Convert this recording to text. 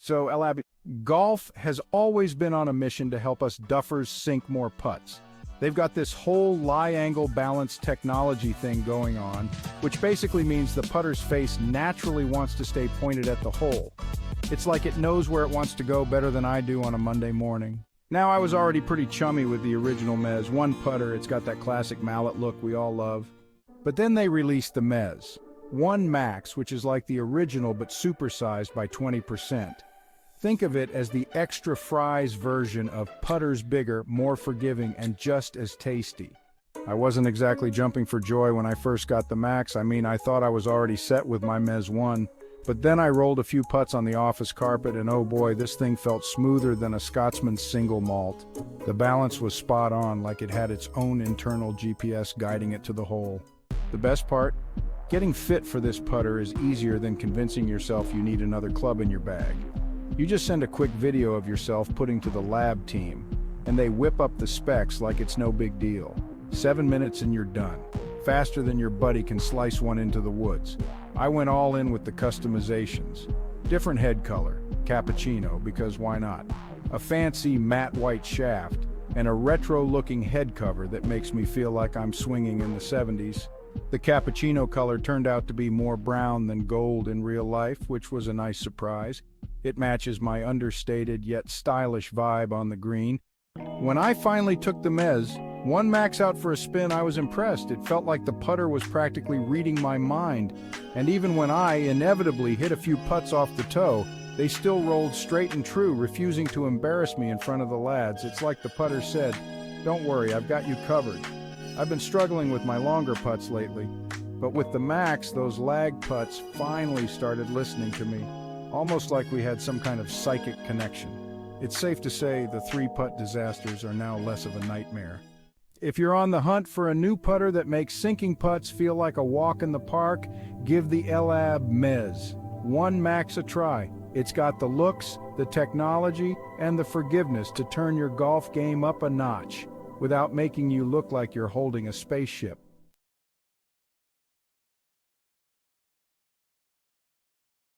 So, L.A.B, golf has always been on a mission to help us duffers sink more putts. They've got this whole lie-angle balance technology thing going on, which basically means the putter's face naturally wants to stay pointed at the hole. It's like it knows where it wants to go better than I do on a Monday morning. Now, I was already pretty chummy with the original Mezz.1 putter. It's got that classic mallet look we all love. But then they released the Mezz.1 Max, which is like the original but supersized by 20%. Think of it as the extra fries version of putters bigger, more forgiving, and just as tasty. I wasn't exactly jumping for joy when I first got the Max. I thought I was already set with my Mezz.1, but then I rolled a few putts on the office carpet and oh boy, this thing felt smoother than a Scotsman's single malt. The balance was spot on, like it had its own internal GPS guiding it to the hole. The best part? Getting fit for this putter is easier than convincing yourself you need another club in your bag. You just send a quick video of yourself putting to the L.A.B team, and they whip up the specs like it's no big deal. 7 minutes and you're done. Faster than your buddy can slice one into the woods. I went all in with the customizations. Different head color, cappuccino, because why not? A fancy matte white shaft, and a retro-looking head cover that makes me feel like I'm swinging in the 70s. The cappuccino color turned out to be more brown than gold in real life, which was a nice surprise. It matches my understated yet stylish vibe on the green. When I finally took the Mezz.1 Max out for a spin, I was impressed. It felt like the putter was practically reading my mind. And even when I inevitably hit a few putts off the toe, they still rolled straight and true, refusing to embarrass me in front of the lads. It's like the putter said, "Don't worry, I've got you covered." I've been struggling with my longer putts lately, but with the Max, those lag putts finally started listening to me. Almost like we had some kind of psychic connection. It's safe to say the 3-putt disasters are now less of a nightmare. If you're on the hunt for a new putter that makes sinking putts feel like a walk in the park, give the L.A.B Mezz.1 Max a try. It's got the looks, the technology, and the forgiveness to turn your golf game up a notch without making you look like you're holding a spaceship.